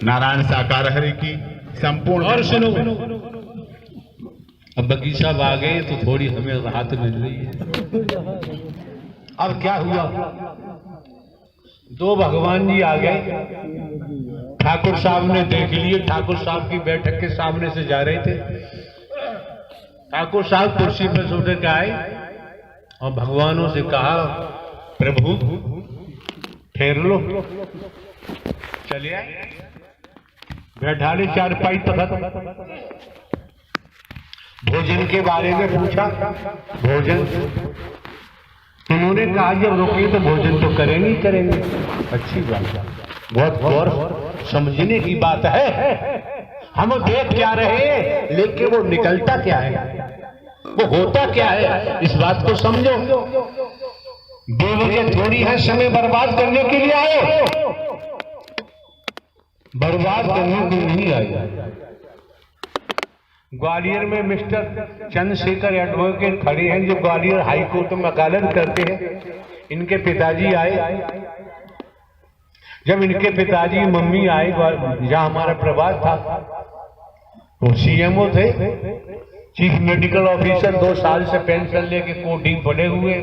नारायण साकार हरि की संपूर्ण। और सुनो, अब बकीर साहब आ गए तो थोड़ी हमें राहत मिल रही है। अब क्या हुआ, दो भगवान जी आ गए, ठाकुर साहब ने देख लिए, ठाकुर साहब की बैठक के सामने से जा रहे थे। ठाकुर साहब कुर्सी पर से उठ के आए और भगवानों से कहा, प्रभु ठहर लो। चले आए, बैठा ले चारपाई तखत। भोजन के बारे में पूछा, भोजन उन्होंने कहा जब रुके तो भोजन तो करेंगे ही करेंगे। अच्छी बात है, बहुत गौर समझने की बात है। हम देख क्या रहे हैं, लेकिन वो निकलता क्या है, वो होता क्या है, इस बात को समझो। बेवजह थोड़ी है समय बर्बाद करने के लिए आए, बर्बाद करने को नहीं आए। ग्वालियर में मिस्टर चंद्रशेखर एडवोकेट खड़े हैं, जो ग्वालियर हाई कोर्ट में वकालत करते हैं। इनके पिताजी आए, जब इनके पिताजी मम्मी आए, जहां हमारा प्रभात था, वो सीएमओ थे, चीफ मेडिकल ऑफिसर, 2 साल से पेंशन लेके कोटिंग पड़े हुए।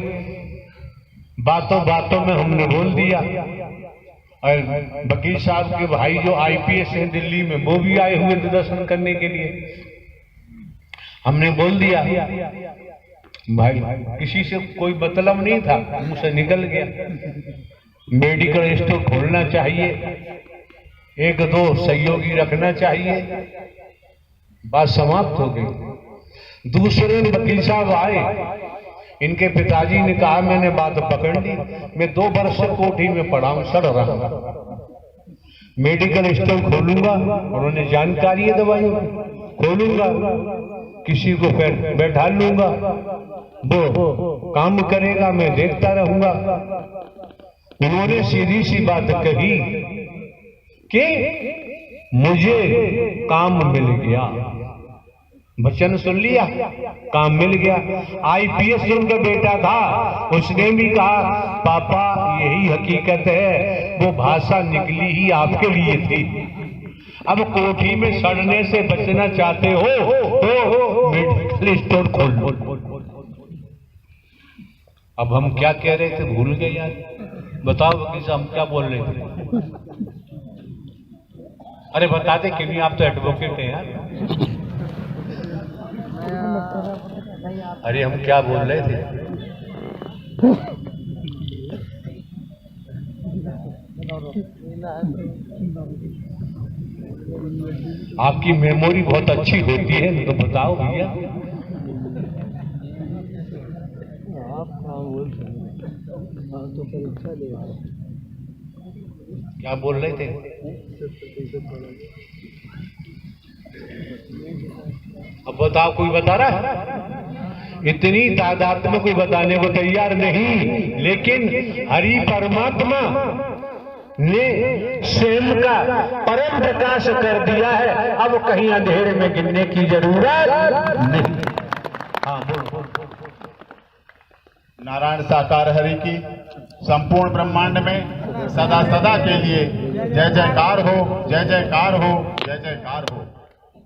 बातों बातों में हमने बोल दिया, और वकील साहब के भाई जो आईपीएस हैं दिल्ली में, वो भी आए हुए दर्शन करने के लिए। हमने बोल दिया, भाई किसी से कोई मतलब नहीं था, मुझसे निकल गया, मेडिकल स्टोर खोलना चाहिए, 1-2 सहयोगी रखना चाहिए, बात समाप्त हो गई। दूसरे वकील साहब आए, इनके पिताजी ने कहा, मैंने बात पकड़ ली, मैं 2 वर्ष से कोठी में पड़ा हूं, सड़ रहा हूं, मेडिकल स्टोर खोलूंगा, उन्होंने जानकारी है दवाइयों खोलूंगा, किसी को बैठा लूंगा, वो काम करेगा, मैं देखता रहूंगा। उन्होंने सीधी सी बात कही कि मुझे काम मिल गया, वचन सुन लिया, काम मिल गया। आईपीएस जिनका बेटा था, उसने भी कहा, पापा यही हकीकत है, वो भाषा निकली ही आपके लिए थी। अब कोठी में सड़ने से बचना चाहते हो तो मेडिकल स्टोर खोल लो। अब हम क्या कह रहे थे, भूल गए यार, बताओ वकील साहब हम क्या बोल रहे थे। अरे बताते क्यों नहीं, आप तो एडवोकेट हैं यार। अरे हम क्या बोल रहे थे, आपकी मेमोरी बहुत अच्छी होती है, तो बताओ भैया। क्या बोल रहे थे, अब बताओ, कोई बता रहा है? इतनी तादाद में कोई बताने को तैयार नहीं, लेकिन हरि परमात्मा ने स्वयं का परम प्रकाश कर दिया है, अब कहीं अंधेरे में गिनने की जरूरत नहीं। हाँ बोल। नारायण साकार हरि की संपूर्ण ब्रह्मांड में सदा सदा के लिए जय जयकार हो, जय जयकार हो, जय जयकार हो।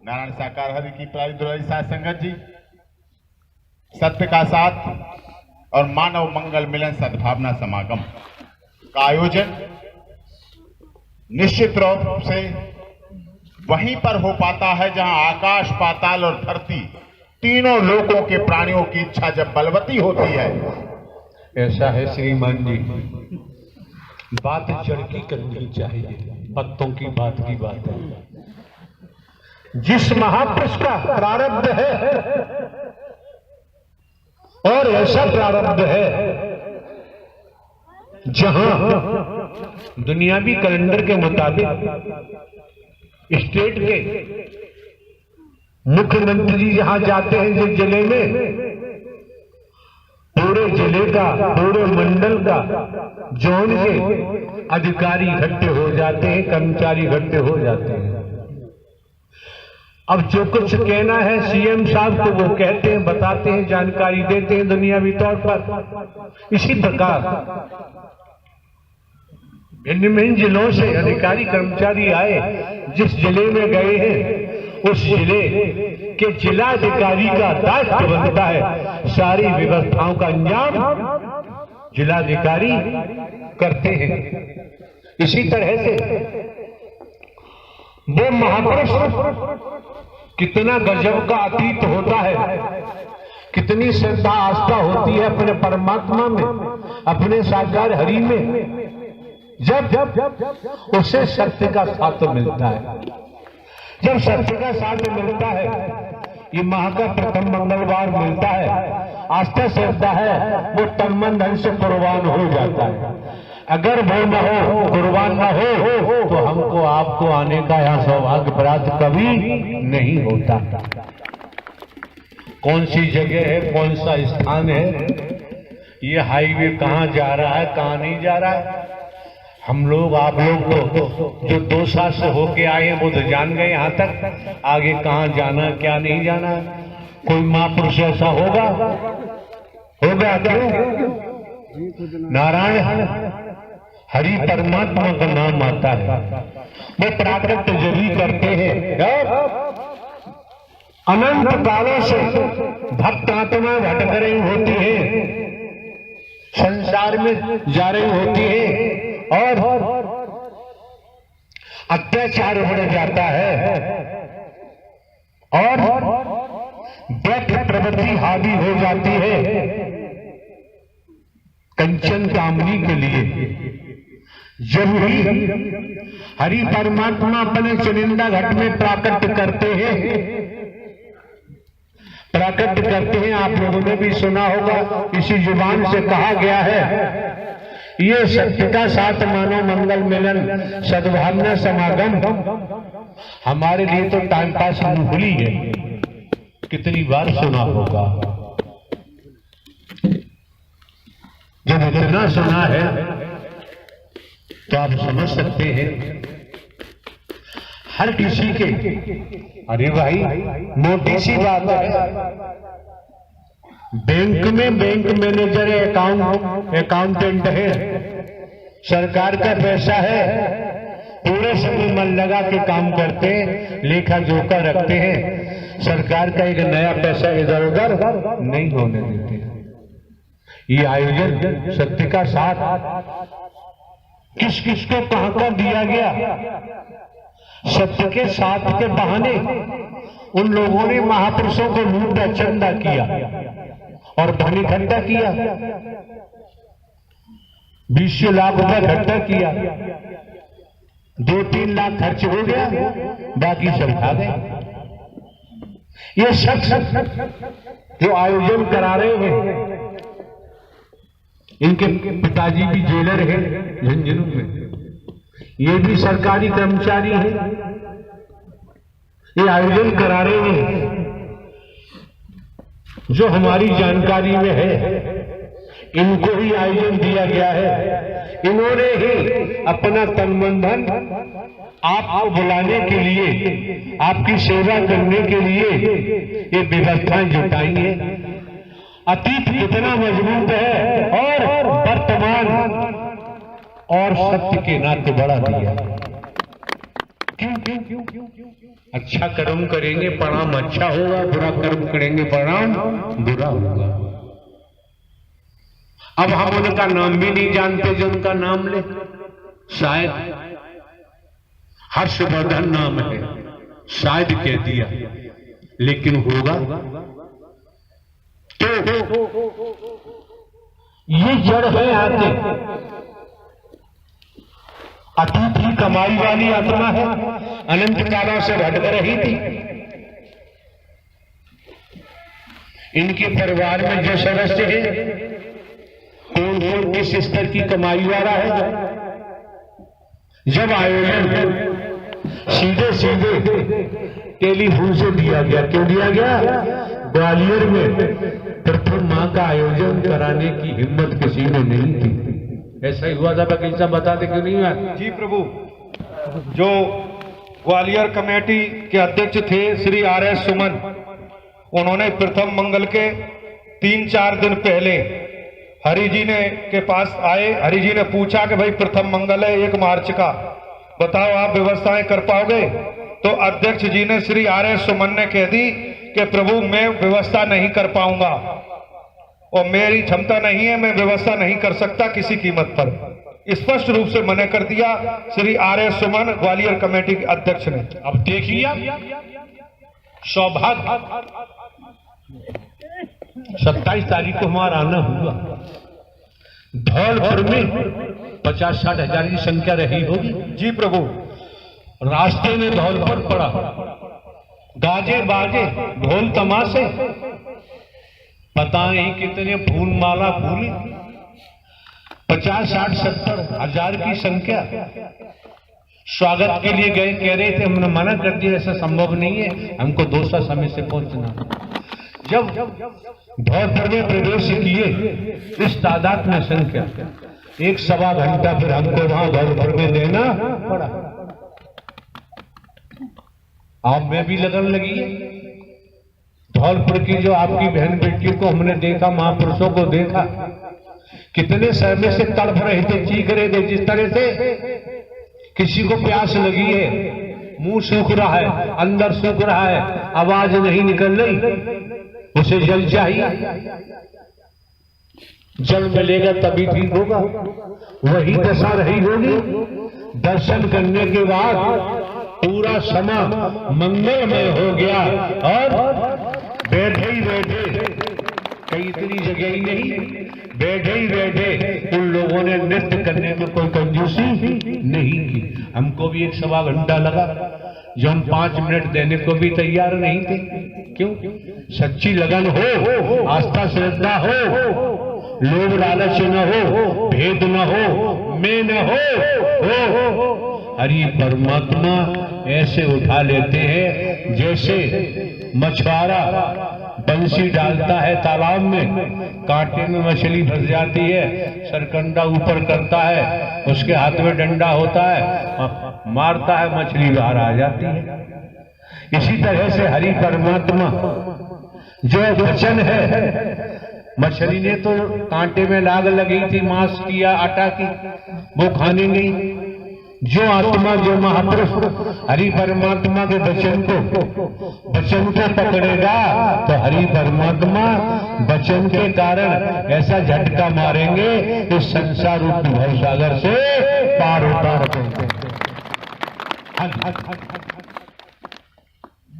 नारायण साकार हरि की प्यारी दुलारी साथ संगत जी, सत्य का साथ और मानव मंगल मिलन सद्भावना समागम का आयोजन निश्चित रूप से वहीं पर हो पाता है जहां आकाश, पाताल और धरती तीनों लोकों के प्राणियों की इच्छा जब बलवती होती है। ऐसा है श्रीमान जी, बात जड़ की करनी चाहिए, पत्तों की बात है। जिस महापुरुष का प्रारब्ध है, और ऐसा प्रारब्ध है जहां दुनियावी कैलेंडर के मुताबिक स्टेट के मुख्यमंत्री जहां जाते हैं, जिस जिले में, पूरे जिले का, पूरे मंडल का, जोन के अधिकारी इकट्ठे हो जाते हैं, कर्मचारी इकट्ठे हो जाते हैं। अब जो कुछ कहना है सीएम साहब को वो कहते हैं, बताते हैं, जानकारी देते हैं दुनियावी तौर पर। इसी प्रकार भिन्न भिन्न जिलों से अधिकारी कर्मचारी आए, जिस जिले में गए हैं उस जिले के जिलाधिकारी का दायित्व बनता है सारी व्यवस्थाओं का अंजाम जिलाधिकारी करते हैं। इसी तरह से वो महापुरुष कितना गजब का अतीत होता है, कितनी श्रद्धा आस्था होती है अपने परमात्मा में, अपने साकार हरि में, जब उसे सत्य का साथ मिलता है। जब सत्य का साथ मिलता है, ये माह का प्रथम मंगलवार मिलता है, आस्था श्रद्धा है, वो तन मन धन से कुर्बान हो जाता है। अगर वो न हो, कुर्बान न हो, तो हमको आपको आने का यहाँ सौभाग्य प्राप्त कभी नहीं होता। कौन सी जगह है, कौन सा स्थान है, ये हाईवे कहाँ जा रहा है, कहाँ नहीं जा रहा है, हम लोग आप लोग तो जो 2 साल से होके आए हैं वो तो जान गए यहाँ तक, आगे कहाँ जाना क्या नहीं जाना। कोई महापुरुष ऐसा होगा क्यों? नारायण हरि परमात्मा का नाम आता है, वो प्राकृत जरी करते हैं। अनंत कालों से भक्त आत्मा भटक रही होती है, संसार में जा रही होती है और अत्याचार हो जाता है और व्यक्ति प्रवृत्ति हावी हो जाती है कंचन कामनी के लिए। जब भी हरि परमात्मा अपने चुनिंदा घट में प्राकट करते हैं, आप लोगों ने भी सुना होगा, इसी जुबान से कहा गया है, ये सत्य का साथ मानो मंगल मिलन सद्भावना समागम हमारे लिए तो टाइम पास भूली है। कितनी बार सुना होगा, जब इतना सुना है तो आप समझ सकते हैं हर किसी के, अरे भाई मोटी सी बात है, बैंक मैनेजर है, अकाउंटेंट है, सरकार का पैसा है, पूरे समय मन लगा के काम करते हैं, लेखा जोखा रखते हैं, सरकार का एक नया पैसा इधर उधर नहीं होने देते। ये आयोजन सत्य का साथ किस किस को कहां का दिया गया, सत्य के साथ के बहाने उन लोगों ने महापुरुषों को लूट चंदा किया और धन इकट्ठा किया, 20 लाख रुपए इकट्ठा किया, 2-3 लाख खर्च हो गया, बाकी सब खा गए। ये सब जो आयोजन करा रहे हैं, इनके पिताजी भी जेलर हैं झुंझुनू में, ये भी सरकारी कर्मचारी हैं, ये आयोजन करा रहे हैं जो हमारी जानकारी में है, इनको ही आयोजन दिया गया है। इन्होंने ही अपना तन मन धन आपको बुलाने के लिए, आपकी सेवा करने के लिए ये व्यवस्थाएं जुटाई है। अतीत कितना मजबूत है और वर्तमान और सत्य के नाते बढ़ा दिया। क्यों? अच्छा कर्म करेंगे परिणाम अच्छा होगा, बुरा कर्म करेंगे परिणाम बुरा होगा। अब हम उनका नाम भी नहीं जानते, जो उनका नाम ले, शायद हर्षवर्धन नाम है, शायद कह दिया, लेकिन होगा तो ये जड़ है आके, अतीत की कमाई वाली आत्मा है, अनंत कालों से भटक रही थी। इनके परिवार में जो सदस्य है, कौन कौन किस स्तर की कमाई वाला है, जब आयोजन सीधे टेलीफोन से दिया गया, क्यों दिया गया? ग्वालियर में प्रथम माह का आयोजन कराने की हिम्मत किसी ने नहीं थी। ऐसा ही हुआ था, वकील साहब बताते क्यों नहीं हुआ? जी प्रभु, जो ग्वालियर कमेटी के अध्यक्ष थे श्री RS सुमन, उन्होंने प्रथम मंगल के 3-4 दिन पहले हरि जी ने के पास आए। हरि जी ने पूछा कि भाई प्रथम मंगल है 1 मार्च का, बताओ आप व्यवस्थाएं कर पाओगे? तो अध्यक्ष जी ने श्री आर.एस. सुमन ने कह दी कि प्रभु मैं व्यवस्था नहीं कर पाऊंगा और मेरी क्षमता नहीं है, मैं व्यवस्था नहीं कर सकता किसी कीमत पर। स्पष्ट रूप से मना कर दिया श्री आर.एस. सुमन ग्वालियर कमेटी के अध्यक्ष ने। अब देखिए सौभाग्य 27 तारीख को हमारा आना हुआ। धौलपुर में 50-60 हजार की संख्या रही होगी। जी प्रभु। रास्ते में धौलपुर पड़ा, गाजे बाजे ढोल तमाशे, पता नहीं कितने फूल माला फूली, 50-60-70 हजार की संख्या। स्वागत के लिए गए, कह रहे थे हमने मना कर दिया, ऐसा संभव नहीं है, हमको दूसरा समय से पहुंचना। जब धौलपुर में प्रवेश किए इस तादाद में संख्या, 1-1.25 घंटा फिर हमको वहां धौलपुर में देना पड़ा। आप में भी लगन लगी है। धौलपुर की जो आपकी बहन बेटियों को हमने देखा, महापुरुषों को देखा, कितने समय से तड़प रहे थे, चीख रहे थे। जिस तरह से किसी को प्यास लगी है, मुंह सूख रहा है, अंदर सूख रहा है, आवाज नहीं निकल रही, उसे जल चाहिए। जल मिलेगा तभी ठीक होगा। वही दशा रही होगी। दर्शन करने के बाद पूरा समय मंगलमय हो गया और बैठे ही बैठे, कहीं इतनी जगह ही नहीं, बैठे ही बैठे उन लोगों ने नृत्य करने में कोई कंजूसी नहीं की। हमको भी 1-1.25 घंटा लगा, जो हम 5 मिनट देने को भी तैयार नहीं थे। क्यों? सच्ची लगन हो, आस्था श्रद्धा हो, लोभ लालच न हो, भेद न हो, मैं न हो। हरि परमात्मा ऐसे उठा लेते हैं जैसे मछुआरा बंसी डालता है तालाब में, कांटे में मछली फंस जाती है, सरकंडा ऊपर करता है, उसके हाथ में डंडा होता है, मारता है, मछली बाहर आ जाती है। इसी तरह से हरि परमात्मा जो वचन है, मछली ने तो कांटे में लाग लगी थी, मांस किया, आटा की, वो खाने नहीं। जो आत्मा, जो महापुरुष हरि परमात्मा के वचन को पकड़ेगा तो हरि परमात्मा वचन के कारण ऐसा झटका मारेंगे इस संसार रूपी भवसागर से पार उतार देंगे।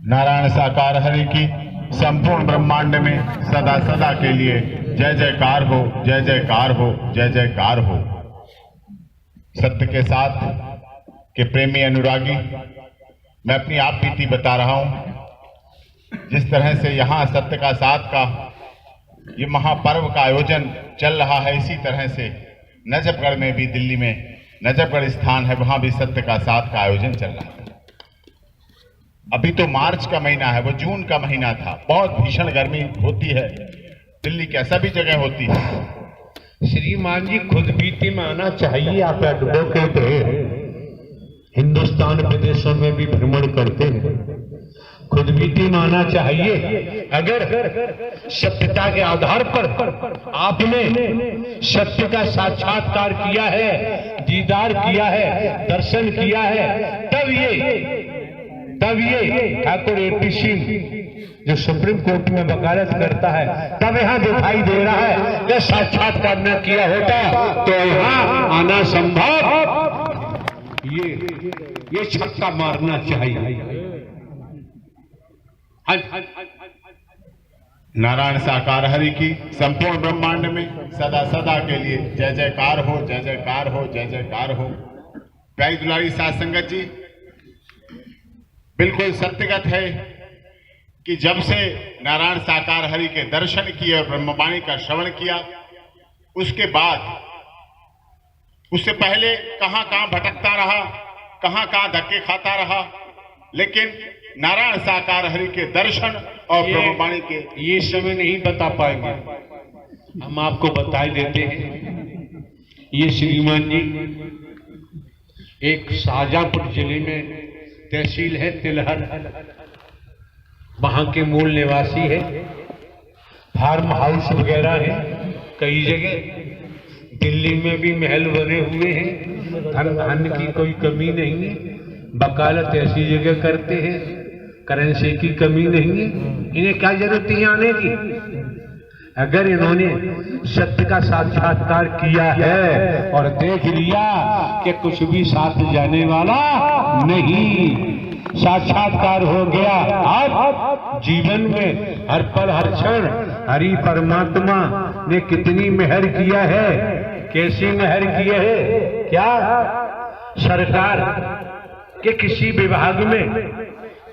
नारायण साकार हरि की संपूर्ण ब्रह्मांड में सदा सदा के लिए जय जयकार हो, जय जयकार हो, जय जयकार हो। सत्य के साथ के प्रेमी अनुरागी, मैं अपनी आप बीती बता रहा हूं। जिस तरह से यहाँ सत्य का साथ का ये महापर्व का आयोजन चल रहा है, इसी तरह से नजफगढ़ में भी, दिल्ली में नजफगढ़ स्थान है, वहां भी सत्य का साथ का आयोजन चल रहा है। अभी तो मार्च का महीना है, वो जून का महीना था, बहुत भीषण गर्मी होती है, दिल्ली की सभी जगह होती है। श्रीमान जी, खुद बीती में आना चाहिए। आप एडवोकेट हैं, हिंदुस्तान विदेशों में भी भ्रमण करते हैं, खुद बीती में आना चाहिए। अगर सत्यता के आधार पर आपने सत्य का साक्षात्कार किया है, दीदार किया है, दर्शन किया है, तब ये ठाकुर AP सिंह जो सुप्रीम कोर्ट में वकालत करता है, तब यहाँ दिखाई दे रहा है कि साक्षात्कार न किया होता तो यहाँ आना संभव। ये छक्का मारना चाहिए। नारायण साकार हरि की संपूर्ण ब्रह्मांड में सदा सदा के लिए जय जयकार हो, जय जयकार हो, जय जयकार हो। प्यारी दुलारी साध संगत जी, बिल्कुल सत्यगत है कि जब से नारायण साकार हरि के दर्शन किए और ब्रह्मवाणी का श्रवण किया, उसके बाद उससे पहले कहां भटकता रहा, कहां धक्के खाता रहा, लेकिन नारायण साकार हरि के दर्शन और ब्रह्मवाणी के ये समय नहीं बता पाएंगे, हम आपको बता देते हैं। ये श्रीमान जी एक शाहजहांपुर जिले में तहसील है तिलहर, वहां के मूल निवासी है, फार्म हाउस वगैरह है, कई जगह दिल्ली में भी महल बने हुए हैं, धन धान्य की कोई कमी नहीं है, वकालत ऐसी जगह करते हैं, करेंसी की कमी नहीं है, इन्हें क्या जरूरत है आने की। अगर इन्होंने सत्य का साक्षात्कार किया है और देख लिया कि कुछ भी साथ जाने वाला नहीं, साक्षात्कार हो गया, अब जीवन में हर पल हर क्षण हरि परमात्मा ने कितनी मेहर किया है, कैसी मेहर किया है। क्या सरकार के किसी विभाग में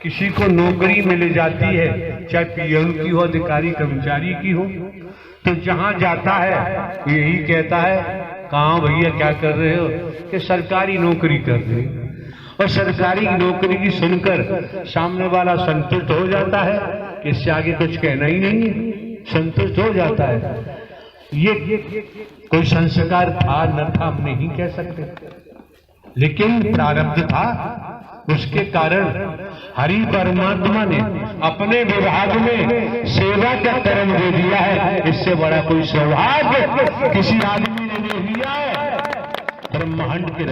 किसी को नौकरी मिल जाती है, चाहे पीएन की हो, अधिकारी कर्मचारी की हो, तो जहां जाता है यही कहता है, कहाँ भैया क्या कर रहे हो, कि सरकारी नौकरी कर रहे हो। और सरकारी नौकरी की सुनकर सामने वाला संतुष्ट हो जाता है, इससे आगे कुछ कहना ही नहीं है, संतुष्ट हो जाता है। ये कोई संस्कार था न था हम नहीं कह सकते, लेकिन प्रारब्ध था, उसके कारण हरि परमात्मा ने अपने विभाग में सेवा का कर्म दे दिया है। इससे बड़ा कोई सौभाग्य किसी आदमी ने नहीं दिया है। ब्रह्मांड के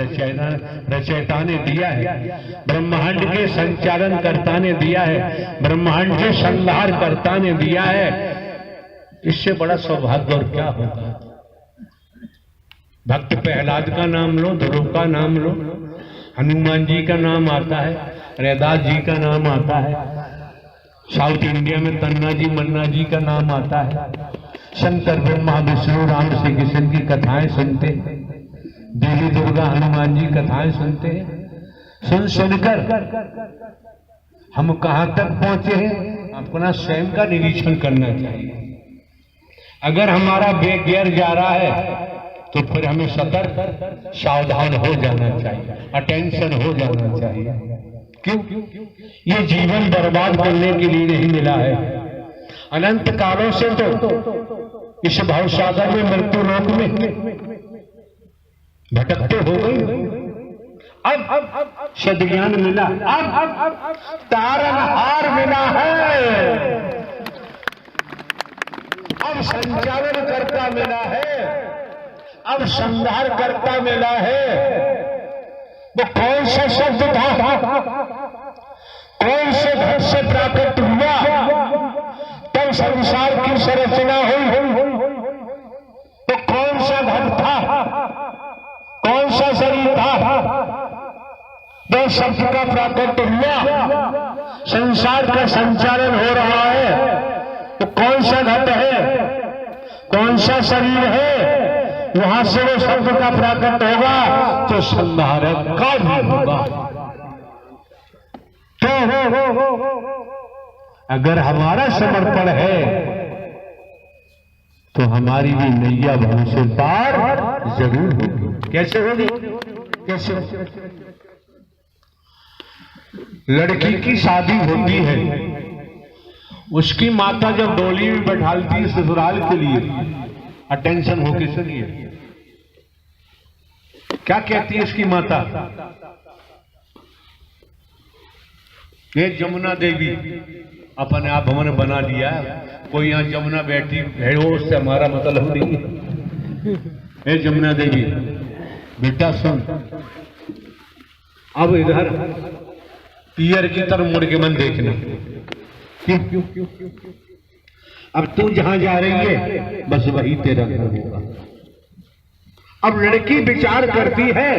रचयिता ने दिया है, ब्रह्मांड के संचालन कर्ता ने दिया है, ब्रह्मांड के संहार कर्ता ने दिया है। इससे बड़ा सौभाग्य और क्या होगा। भक्त प्रहलाद का नाम लो, ध्रुव का नाम लो, हनुमान जी का नाम आता है, रैदास जी का नाम आता है, साउथ इंडिया में तन्ना जी मन्ना जी का नाम आता है, शंकर ब्रह्मा विष्णु राम श्री कृष्ण की कथाएं सुनते हैं, देवी दुर्गा हनुमान जी कथाएं सुनते हैं। सुनकर हम कहां तक पहुंचे हैं, अपना स्वयं का निरीक्षण करना चाहिए। अगर हमारा बेग गिर जा रहा है तो फिर हमें सतर्क सावधान हो जाना चाहिए, अटेंशन हो जाना चाहिए। क्यों? ये जीवन बर्बाद करने के लिए नहीं मिला है। अनंत कालों से तो इस भवसागर में मृत्यु लोक में भटकते हो गए। अब सद्ज्ञान मिला, अब तारनहार मिला है, अब संचालन करता मिला है, अब संहार करता मिला है। वो कौन सा शब्द था, कौन से घट से प्राप्त हुआ, तब संसार की संरचना हुई। तो कौन सा घट था, कौन सा शरीर था, दो शब्द का प्राकट्य हुआ, संसार का संचालन हो रहा है। तो कौन सा घट है, कौन सा शरीर है, वहां से वो शब्द का प्राकट होगा तो संहारक का भी होगा। तो अगर हमारा समर्पण है तो हमारी भी नैया भविष्य पार जरूर होगी। कैसे होगी? कैसे? लड़की की शादी होती है, उसकी माता जब डोली में बैठालती है ससुराल के लिए, अटेंशन होके सुनिए, क्या कहती है उसकी माता? ये जमुना देवी अपने आप हमने बना लिया, कोई यहाँ जमुना बैठी है वो, उससे हमारा मतलब नहीं। हे जमुना देवी बेटा सुन, अब इधर पियर की तरफ मुड़ के मन देखना। क्यों? अब तू जहां जा रही है बस वही तेरा घर होगा। अब लड़की विचार करती है,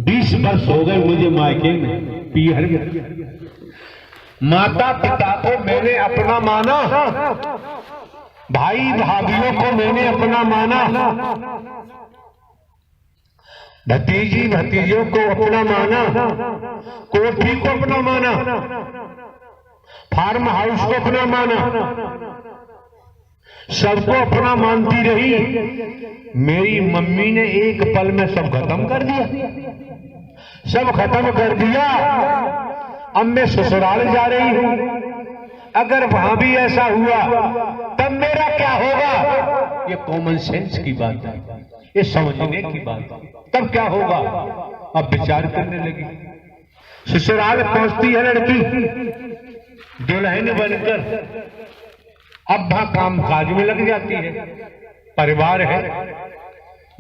20 वर्ष हो गए मुझे मायके में, पीहर में, माता पिता को मैंने अपना माना, भाई भाभियों को मैंने अपना माना, भतीजी भतीजों को अपना माना, कोठी को अपना माना, फार्म हाउस को अपना माना, सबको अपना मानती रही। मेरी मम्मी ने एक पल में सब खत्म कर दिया, सब खत्म कर दिया। अब मैं ससुराल जा रही हूं, अगर वहां भी ऐसा हुआ तब मेरा क्या होगा? ये कॉमन सेंस की बात है, ये समझने की बात है। तब क्या होगा? अब विचार करने लगी। ससुराल पहुंचती है लड़की दुल्हन बनकर, अब्बा काम काज में लग जाती है। परिवार है,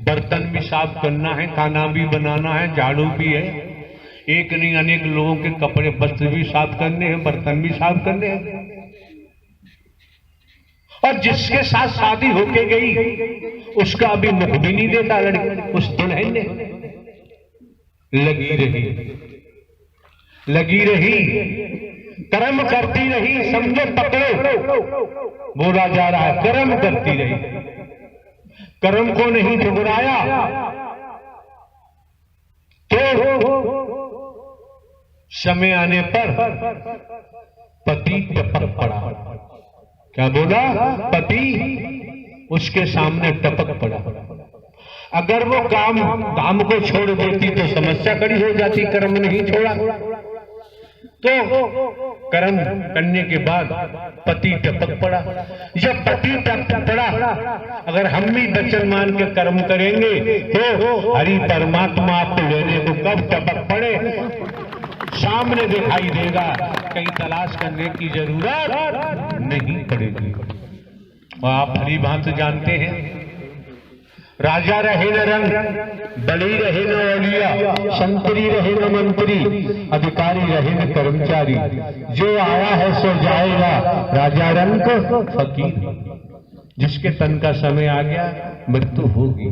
बर्तन भी साफ करना है, खाना भी बनाना है, झाड़ू भी है, एक नहीं अनेक लोगों के कपड़े वस्त्र भी साफ करने हैं, बर्तन भी साफ करने हैं। और जिसके साथ शादी होके गई उसका अभी मुख भी नहीं देखा लड़की, उस दुल्हन ने लगी रही कर्म करती रही, समझो पकड़ो, बोला जा रहा है कर्म करती रही, कर्म को नहीं ठुकराया तो समय आने पर पति टपक पड़ा। क्या बोला? पति उसके सामने टपक पड़ा। अगर वो काम को छोड़ देती तो समस्या खड़ी हो जाती, कर्म नहीं छोड़ा तो कर्म करने के बाद पति टपक पड़ा। जब पति टपक पड़ा, अगर हम भी वचन मान के कर्म करेंगे तो हरि परमात्मा आपको लेने को कब टपक पड़े सामने दिखाई देगा, कहीं तलाश करने की जरूरत नहीं पड़ेगी। और आप हरी भांति जानते हैं, राजा रहे न रंग, बली रहे न औलिया, संतरी रहे न मंत्री, अधिकारी रहे न कर्मचारी, जो आया है सो जाएगा, राजा रंग को फकीर। जिसके तन का समय आ गया मृत्यु होगी।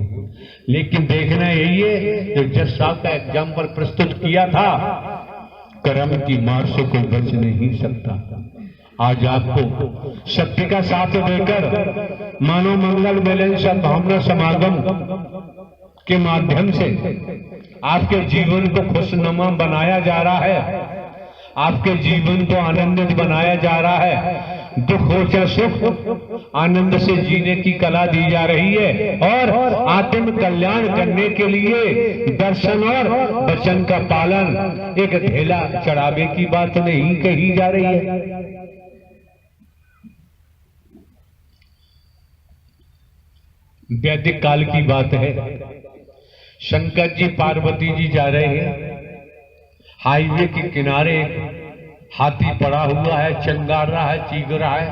लेकिन देखना यही है जो जज साहब का एग्जाम्पल प्रस्तुत किया था, कर्म की मार से कोई बच नहीं सकता। आज आपको सत्य का साथ देकर मानव मंगल मिलन सद्भावना समागम के माध्यम से आपके जीवन को खुशनुमा बनाया जा रहा है, आपके जीवन को आनंदित बनाया जा रहा है, दुख हो चाहे सुख आनंद से जीने की कला दी जा रही है और आत्म कल्याण करने के लिए दर्शन और वचन का पालन एक ढेला चढ़ावे की बात नहीं कही जा रही है। वैदिक काल की बात है, शंकर जी पार्वती जी जा रहे हैं, हाईवे के किनारे हाथी पड़ा हुआ है, चिंगार रहा है, चीख रहा है,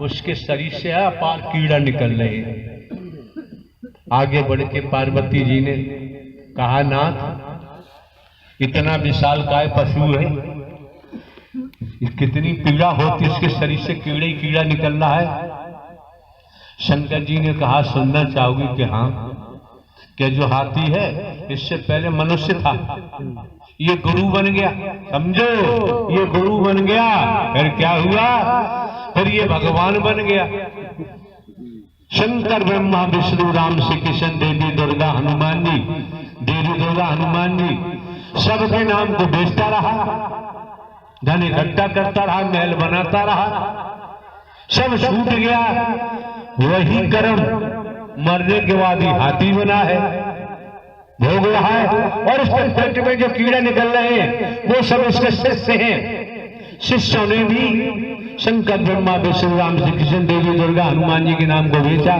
उसके शरीर से अपार कीड़ा निकल रहे हैं। आगे बढ़ के पार्वती जी ने कहा, नाथ इतना विशाल काय पशु है, कितनी पीड़ा होती, इसके शरीर से कीड़ा ही कीड़ा निकल रहा है। शंकर जी ने कहा, सुनना चाहोगी कि हाँ, क्या जो हाथी है इससे पहले मनुष्य था, ये गुरु बन गया, समझो ये गुरु बन गया, फिर क्या हुआ, फिर ये भगवान बन गया। शंकर ब्रह्मा विष्णु राम श्री कृष्ण देवी दुर्गा हनुमान जी, देवी दुर्गा हनुमान जी सबके नाम को बेचता रहा, धन इकट्ठा करता रहा, महल बनाता रहा, सब छूट गया। वही कर्म मरने के बाद ही हाथी बना है, भोग रहा है, और इसके पेट में जो कीड़े निकल रहे हैं वो सब इसके शिष्य हैं। शिष्यों ने भी शंकर ब्रह्मा विष्णु राम श्री कृष्ण देवी दुर्गा हनुमान जी के नाम को बेचा।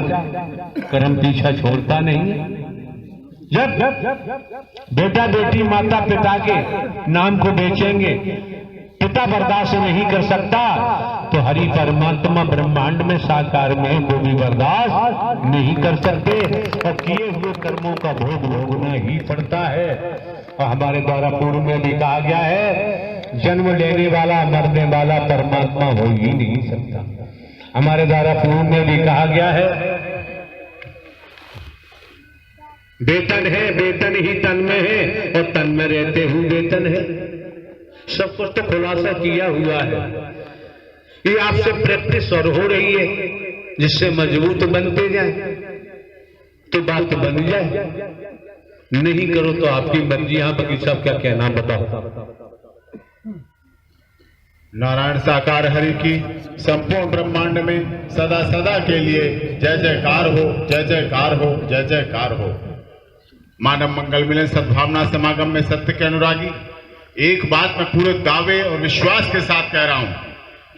कर्म पीछा छोड़ता नहीं। जब बेटा बेटी माता पिता के नाम को बेचेंगे, पिता बर्दाश्त नहीं कर सकता तो हरि परमात्मा ब्रह्मांड में साकार में वो भी बर्दाश्त नहीं कर सकते, और किए हुए कर्मों का भोग भोगना ही पड़ता है। और हमारे द्वारा पूर्व में भी कहा गया है, जन्म लेने वाला मरने वाला परमात्मा हो ही नहीं सकता। हमारे द्वारा पूर्व में भी कहा गया है, वेतन है, वेतन ही तन में है, और तन में रहते हुए वेतन है। सब कुछ तो खुलासा किया हुआ है। ये आपसे प्रैक्टिस और हो रही है, जिससे मजबूत बनते जाए तो बात बन जाए, नहीं करो तो आपकी मर्जी। यहां बाकी सब क्या कहना बताओ। नारायण साकार हरि की संपूर्ण ब्रह्मांड में सदा सदा के लिए जय जयकार हो, जय जयकार हो, जय जयकार हो। मानव मंगल मिलन सद्भावना समागम में सत्य के अनुरागी, एक बात मैं पूरे दावे और विश्वास के साथ कह रहा हूं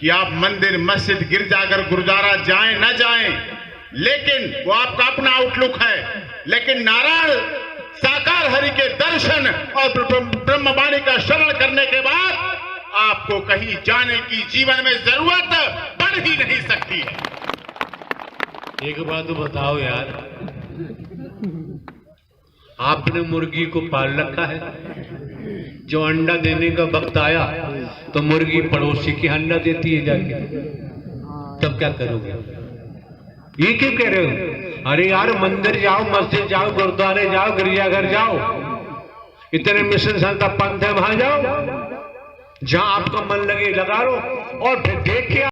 कि आप मंदिर मस्जिद गिरजाघर गुरुद्वारा जाएं न जाएं, लेकिन वो आपका अपना आउटलुक है, लेकिन नारायण साकार हरि के दर्शन और ब्रह्मवाणी का श्रवण करने के बाद आपको कहीं जाने की जीवन में जरूरत पड़ ही नहीं सकती है। एक बात तो बताओ यार, आपने मुर्गी को पाल रखा है, जो अंडा देने का वक्त आया तो मुर्गी पड़ोसी की अंडा देती है जाके, तब क्या करोगे? ये क्यों कह रहे हो? अरे यार मंदिर जाओ, मस्जिद जाओ, गुरुद्वारे जाओ, गिरजाघर जाओ, इतने मिशन संस्था पंथ है, वहां जाओ, जहां आपका मन लगे लगा लो और फिर देख के